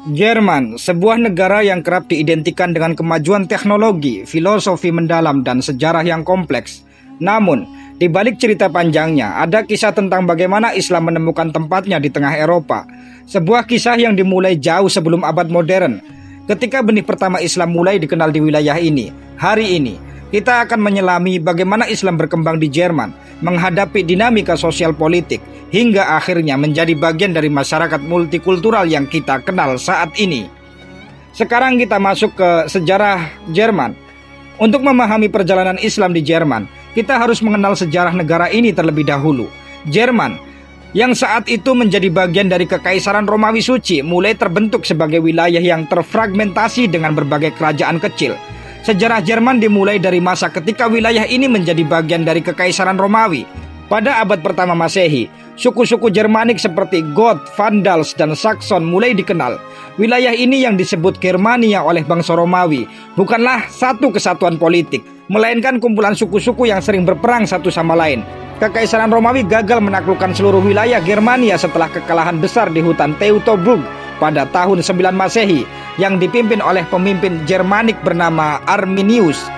Jerman, sebuah negara yang kerap diidentikan dengan kemajuan teknologi, filosofi mendalam, dan sejarah yang kompleks. Namun, di balik cerita panjangnya, ada kisah tentang bagaimana Islam menemukan tempatnya di tengah Eropa. Sebuah kisah yang dimulai jauh sebelum abad modern. Ketika benih pertama Islam mulai dikenal di wilayah ini, hari ini, kita akan menyelami bagaimana Islam berkembang di Jerman, menghadapi dinamika sosial politik, hingga akhirnya menjadi bagian dari masyarakat multikultural yang kita kenal saat ini. Sekarang kita masuk ke sejarah Jerman. Untuk memahami perjalanan Islam di Jerman, kita harus mengenal sejarah negara ini terlebih dahulu. Jerman, yang saat itu menjadi bagian dari Kekaisaran Romawi Suci, mulai terbentuk sebagai wilayah yang terfragmentasi dengan berbagai kerajaan kecil. Sejarah Jerman dimulai dari masa ketika wilayah ini menjadi bagian dari Kekaisaran Romawi. Pada abad pertama Masehi, suku-suku Jermanik seperti Goth, Vandals, dan Saxon mulai dikenal. Wilayah ini yang disebut Germania oleh bangsa Romawi bukanlah satu kesatuan politik, melainkan kumpulan suku-suku yang sering berperang satu sama lain. Kekaisaran Romawi gagal menaklukkan seluruh wilayah Germania setelah kekalahan besar di hutan Teutoburg pada tahun 9 Masehi yang dipimpin oleh pemimpin Germanik bernama Arminius.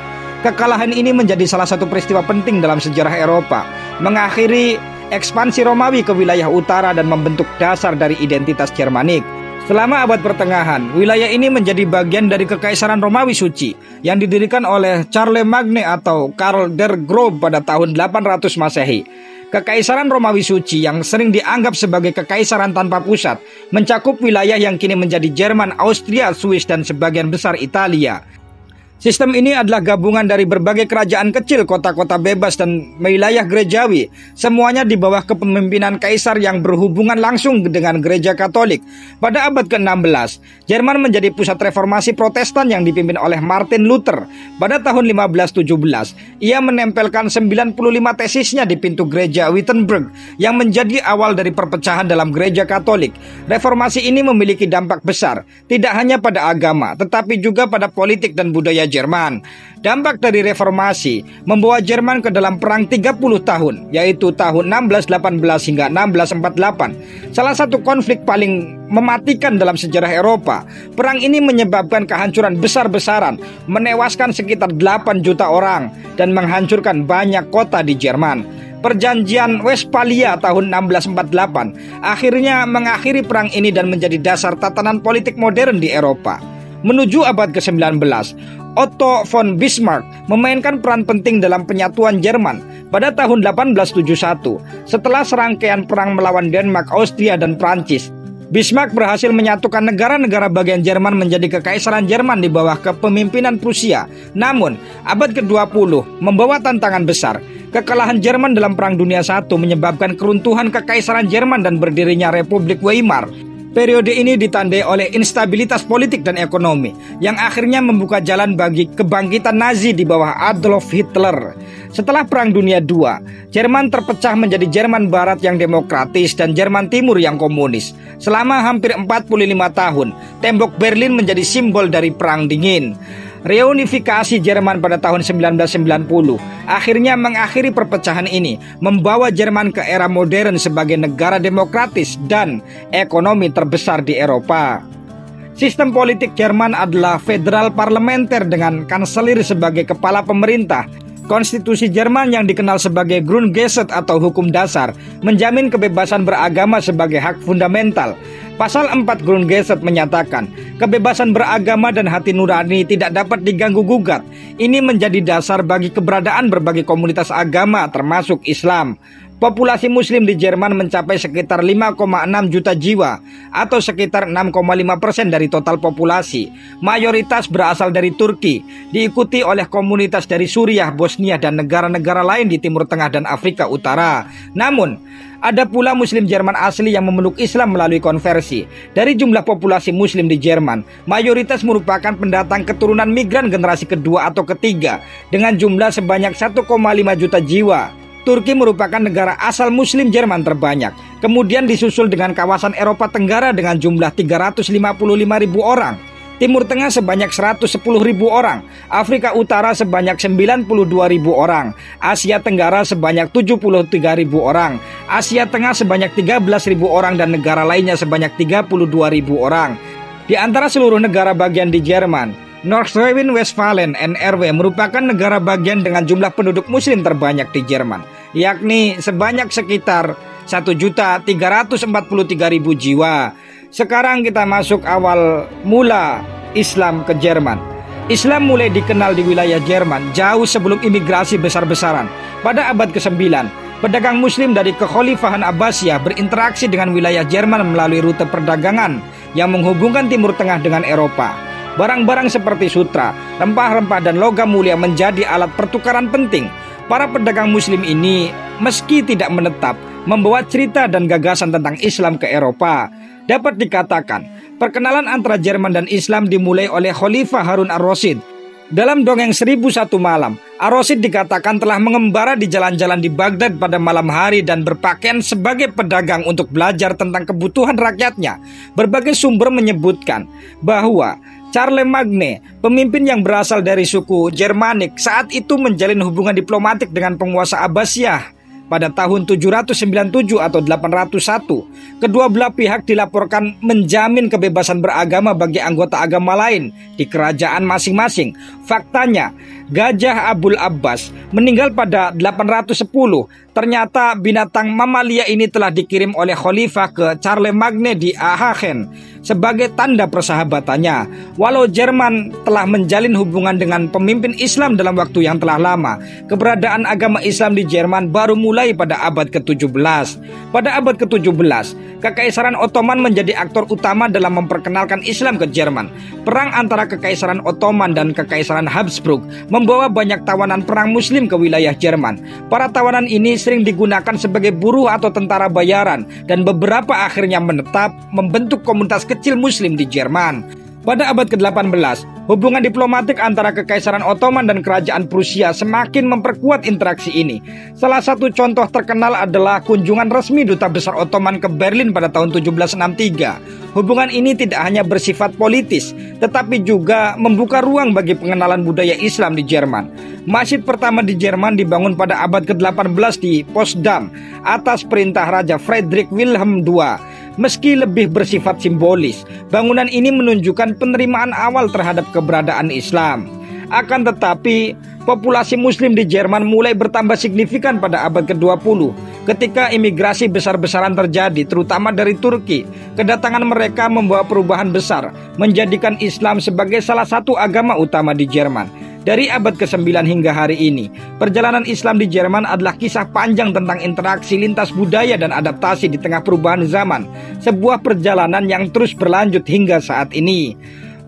Kekalahan ini menjadi salah satu peristiwa penting dalam sejarah Eropa, mengakhiri ekspansi Romawi ke wilayah utara dan membentuk dasar dari identitas Germanik. Selama abad pertengahan, wilayah ini menjadi bagian dari Kekaisaran Romawi Suci yang didirikan oleh Charlemagne atau Karl der Grobe pada tahun 800 Masehi. Kekaisaran Romawi Suci yang sering dianggap sebagai kekaisaran tanpa pusat mencakup wilayah yang kini menjadi Jerman, Austria, Swiss, dan sebagian besar Italia. Sistem ini adalah gabungan dari berbagai kerajaan kecil, kota-kota bebas, dan wilayah gerejawi. Semuanya di bawah kepemimpinan kaisar yang berhubungan langsung dengan gereja Katolik. Pada abad ke-16, Jerman menjadi pusat reformasi Protestan yang dipimpin oleh Martin Luther. Pada tahun 1517, ia menempelkan 95 tesisnya di pintu gereja Wittenberg yang menjadi awal dari perpecahan dalam gereja Katolik. Reformasi ini memiliki dampak besar, tidak hanya pada agama, tetapi juga pada politik dan budaya Jerman. Dampak dari reformasi membawa Jerman ke dalam perang 30 tahun, yaitu tahun 1618 hingga 1648. Salah satu konflik paling mematikan dalam sejarah Eropa. Perang ini menyebabkan kehancuran besar-besaran, menewaskan sekitar 8 juta orang dan menghancurkan banyak kota di Jerman. Perjanjian Westphalia tahun 1648 akhirnya mengakhiri perang ini dan menjadi dasar tatanan politik modern di Eropa. Menuju abad ke-19, Otto von Bismarck memainkan peran penting dalam penyatuan Jerman pada tahun 1871. Setelah serangkaian perang melawan Denmark, Austria, dan Prancis, Bismarck berhasil menyatukan negara-negara bagian Jerman menjadi Kekaisaran Jerman di bawah kepemimpinan Prusia. Namun, abad ke-20 membawa tantangan besar. Kekalahan Jerman dalam Perang Dunia I menyebabkan keruntuhan Kekaisaran Jerman dan berdirinya Republik Weimar. Periode ini ditandai oleh instabilitas politik dan ekonomi yang akhirnya membuka jalan bagi kebangkitan Nazi di bawah Adolf Hitler. Setelah Perang Dunia II, Jerman terpecah menjadi Jerman Barat yang demokratis dan Jerman Timur yang komunis. Selama hampir 45 tahun, tembok Berlin menjadi simbol dari Perang Dingin. Reunifikasi Jerman pada tahun 1990 akhirnya mengakhiri perpecahan ini, membawa Jerman ke era modern sebagai negara demokratis dan ekonomi terbesar di Eropa. Sistem politik Jerman adalah federal parlementer dengan kanselir sebagai kepala pemerintah. Konstitusi Jerman yang dikenal sebagai Grundgesetz atau hukum dasar menjamin kebebasan beragama sebagai hak fundamental. Pasal 4 Grundgesetz menyatakan, kebebasan beragama dan hati nurani tidak dapat diganggu-gugat. Ini menjadi dasar bagi keberadaan berbagai komunitas agama termasuk Islam. Populasi Muslim di Jerman mencapai sekitar 5,6 juta jiwa atau sekitar 6,5% dari total populasi. Mayoritas berasal dari Turki, diikuti oleh komunitas dari Suriah, Bosnia, dan negara-negara lain di Timur Tengah dan Afrika Utara. Namun, ada pula Muslim Jerman asli yang memeluk Islam melalui konversi. Dari jumlah populasi Muslim di Jerman, mayoritas merupakan pendatang keturunan migran generasi kedua atau ketiga dengan jumlah sebanyak 1,5 juta jiwa. Turki merupakan negara asal Muslim Jerman terbanyak. Kemudian disusul dengan kawasan Eropa Tenggara dengan jumlah 355.000 orang. Timur Tengah sebanyak 110.000 orang, Afrika Utara sebanyak 92.000 orang, Asia Tenggara sebanyak 73.000 orang, Asia Tengah sebanyak 13.000 orang, dan negara lainnya sebanyak 32.000 orang. Di antara seluruh negara bagian di Jerman, North Rhine-Westphalen (NRW) merupakan negara bagian dengan jumlah penduduk muslim terbanyak di Jerman, yakni sebanyak sekitar 1.343.000 jiwa. Sekarang kita masuk awal mula Islam ke Jerman. Islam mulai dikenal di wilayah Jerman jauh sebelum imigrasi besar-besaran. Pada abad ke-9, pedagang muslim dari Kekhalifahan Abbasiyah berinteraksi dengan wilayah Jerman melalui rute perdagangan yang menghubungkan Timur Tengah dengan Eropa. Barang-barang seperti sutra, rempah-rempah, dan logam mulia menjadi alat pertukaran penting. Para pedagang muslim ini meski tidak menetap, membawa cerita dan gagasan tentang Islam ke Eropa. Dapat dikatakan, perkenalan antara Jerman dan Islam dimulai oleh Khalifah Harun ar-Rasyid. Dalam dongeng 1001 malam, Ar-Rasyid dikatakan telah mengembara di jalan-jalan di Baghdad pada malam hari dan berpakaian sebagai pedagang untuk belajar tentang kebutuhan rakyatnya. Berbagai sumber menyebutkan bahwa Charlemagne, pemimpin yang berasal dari suku Germanik, saat itu menjalin hubungan diplomatik dengan penguasa Abbasiyah pada tahun 797 atau 801. Kedua belah pihak dilaporkan menjamin kebebasan beragama bagi anggota agama lain di kerajaan masing-masing. Faktanya, Gajah Abul Abbas meninggal pada 810. Ternyata binatang mamalia ini telah dikirim oleh Khalifah ke Charlemagne di Aachen sebagai tanda persahabatannya. Walau Jerman telah menjalin hubungan dengan pemimpin Islam dalam waktu yang telah lama, keberadaan agama Islam di Jerman baru mulai pada abad ke-17. Pada abad ke-17, Kekaisaran Ottoman menjadi aktor utama dalam memperkenalkan Islam ke Jerman. Perang antara Kekaisaran Ottoman dan Kekaisaran Habsburg membawa banyak tawanan perang muslim ke wilayah Jerman. Para tawanan ini sering digunakan sebagai buruh atau tentara bayaran, dan beberapa akhirnya menetap membentuk komunitas kecil muslim di Jerman. Pada abad ke-18, hubungan diplomatik antara Kekaisaran Ottoman dan Kerajaan Prusia semakin memperkuat interaksi ini. Salah satu contoh terkenal adalah kunjungan resmi Duta Besar Ottoman ke Berlin pada tahun 1763. Hubungan ini tidak hanya bersifat politis, tetapi juga membuka ruang bagi pengenalan budaya Islam di Jerman. Masjid pertama di Jerman dibangun pada abad ke-18 di Potsdam atas perintah Raja Friedrich Wilhelm II. Meski lebih bersifat simbolis, bangunan ini menunjukkan penerimaan awal terhadap keberadaan Islam. Akan tetapi, populasi muslim di Jerman mulai bertambah signifikan pada abad ke-20 ketika imigrasi besar-besaran terjadi, terutama dari Turki. Kedatangan mereka membawa perubahan besar, menjadikan Islam sebagai salah satu agama utama di Jerman. Dari abad ke-9 hingga hari ini, perjalanan Islam di Jerman adalah kisah panjang tentang interaksi lintas budaya dan adaptasi di tengah perubahan zaman. Sebuah perjalanan yang terus berlanjut hingga saat ini.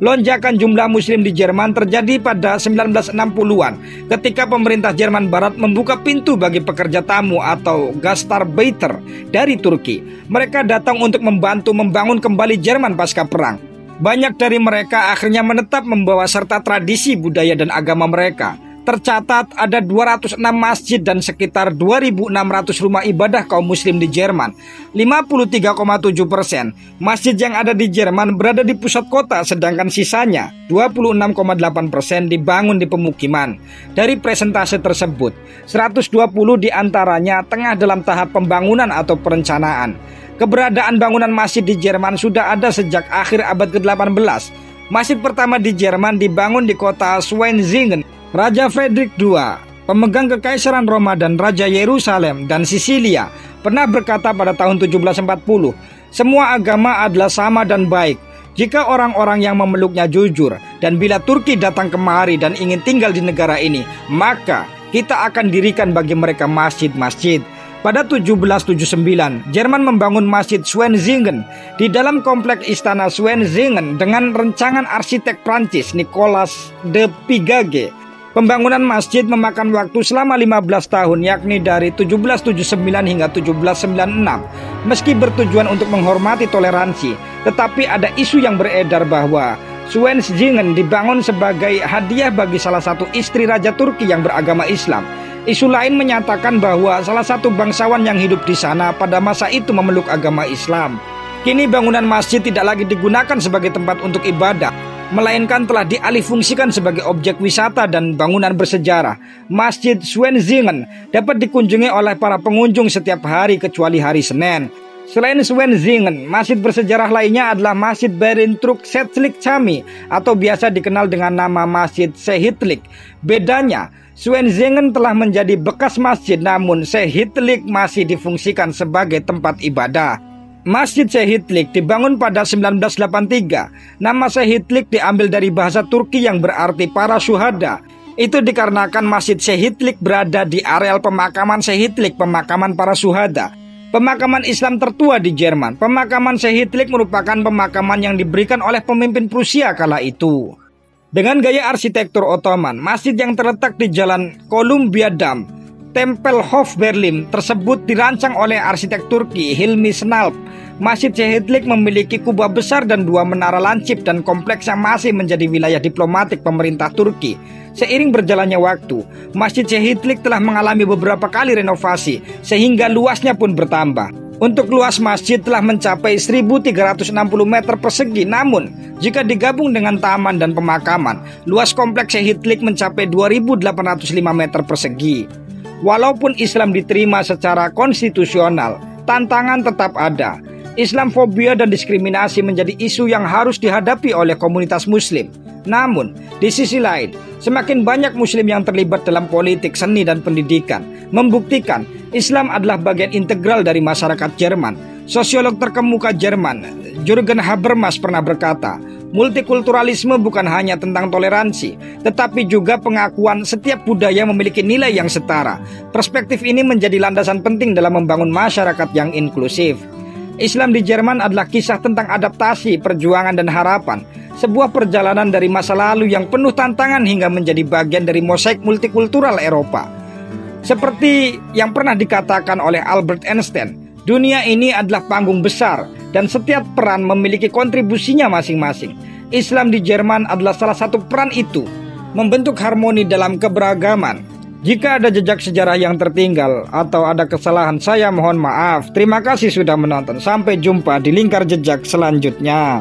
Lonjakan jumlah muslim di Jerman terjadi pada 1960-an ketika pemerintah Jerman Barat membuka pintu bagi pekerja tamu atau Gastarbeiter dari Turki. Mereka datang untuk membantu membangun kembali Jerman pasca perang. Banyak dari mereka akhirnya menetap membawa serta tradisi, budaya, dan agama mereka. Tercatat ada 206 masjid dan sekitar 2.600 rumah ibadah kaum muslim di Jerman. 53,7% masjid yang ada di Jerman berada di pusat kota, sedangkan sisanya 26,8% dibangun di pemukiman. Dari presentase tersebut, 120 diantaranya tengah dalam tahap pembangunan atau perencanaan. Keberadaan bangunan masjid di Jerman sudah ada sejak akhir abad ke-18. Masjid pertama di Jerman dibangun di kota Schwenzingen. Raja Frederick II, pemegang Kekaisaran Roma dan Raja Yerusalem dan Sisilia, pernah berkata pada tahun 1740, "Semua agama adalah sama dan baik jika orang-orang yang memeluknya jujur, dan bila Turki datang kemari dan ingin tinggal di negara ini, maka kita akan dirikan bagi mereka masjid-masjid." Pada 1779, Jerman membangun Masjid Schwenzingen di dalam kompleks Istana Schwenzingen dengan rencangan arsitek Prancis Nicolas de Pigage. Pembangunan masjid memakan waktu selama 15 tahun, yakni dari 1779 hingga 1796. Meski bertujuan untuk menghormati toleransi, tetapi ada isu yang beredar bahwa Schwenzingen dibangun sebagai hadiah bagi salah satu istri Raja Turki yang beragama Islam. Isu lain menyatakan bahwa salah satu bangsawan yang hidup di sana pada masa itu memeluk agama Islam. Kini bangunan masjid tidak lagi digunakan sebagai tempat untuk ibadah, melainkan telah dialihfungsikan sebagai objek wisata dan bangunan bersejarah. Masjid Schwenzingen dapat dikunjungi oleh para pengunjung setiap hari kecuali hari Senin. Selain Schwenzingen, masjid bersejarah lainnya adalah Masjid Berintruk Sehtlik Chami atau biasa dikenal dengan nama Masjid Sehtlik. Bedanya, Schwenzingen telah menjadi bekas masjid, namun Sehtlik masih difungsikan sebagai tempat ibadah. Masjid Sehtlik dibangun pada 1983. Nama Sehtlik diambil dari bahasa Turki yang berarti para syuhada. Itu dikarenakan Masjid Sehtlik berada di areal pemakaman Sehtlik, pemakaman para syuhada. Pemakaman Islam tertua di Jerman. Pemakaman Sehtlik merupakan pemakaman yang diberikan oleh pemimpin Prusia kala itu. Dengan gaya arsitektur Ottoman, masjid yang terletak di Jalan Kolumbiadam, Tempelhof Berlin tersebut dirancang oleh arsitek Turki Hilmi Snalp. Masjid Sehtlik memiliki kubah besar dan 2 menara lancip dan kompleks yang masih menjadi wilayah diplomatik pemerintah Turki. Seiring berjalannya waktu, Masjid Sehtlik telah mengalami beberapa kali renovasi sehingga luasnya pun bertambah. Untuk luas masjid telah mencapai 1.360 meter persegi. Namun, jika digabung dengan taman dan pemakaman, luas kompleks Sehtlik mencapai 2.805 meter persegi. Walaupun Islam diterima secara konstitusional, tantangan tetap ada. Islamfobia dan diskriminasi menjadi isu yang harus dihadapi oleh komunitas muslim. Namun, di sisi lain, semakin banyak muslim yang terlibat dalam politik, seni, dan pendidikan membuktikan Islam adalah bagian integral dari masyarakat Jerman. Sosiolog terkemuka Jerman, Jürgen Habermas pernah berkata, multikulturalisme bukan hanya tentang toleransi, tetapi juga pengakuan setiap budaya memiliki nilai yang setara. Perspektif ini menjadi landasan penting dalam membangun masyarakat yang inklusif. Islam di Jerman adalah kisah tentang adaptasi, perjuangan, dan harapan. Sebuah perjalanan dari masa lalu yang penuh tantangan hingga menjadi bagian dari mosaik multikultural Eropa. Seperti yang pernah dikatakan oleh Albert Einstein, dunia ini adalah panggung besar dan setiap peran memiliki kontribusinya masing-masing. Islam di Jerman adalah salah satu peran itu, membentuk harmoni dalam keberagaman. Jika ada jejak sejarah yang tertinggal atau ada kesalahan, saya mohon maaf. Terima kasih sudah menonton. Sampai jumpa di lingkar jejak selanjutnya.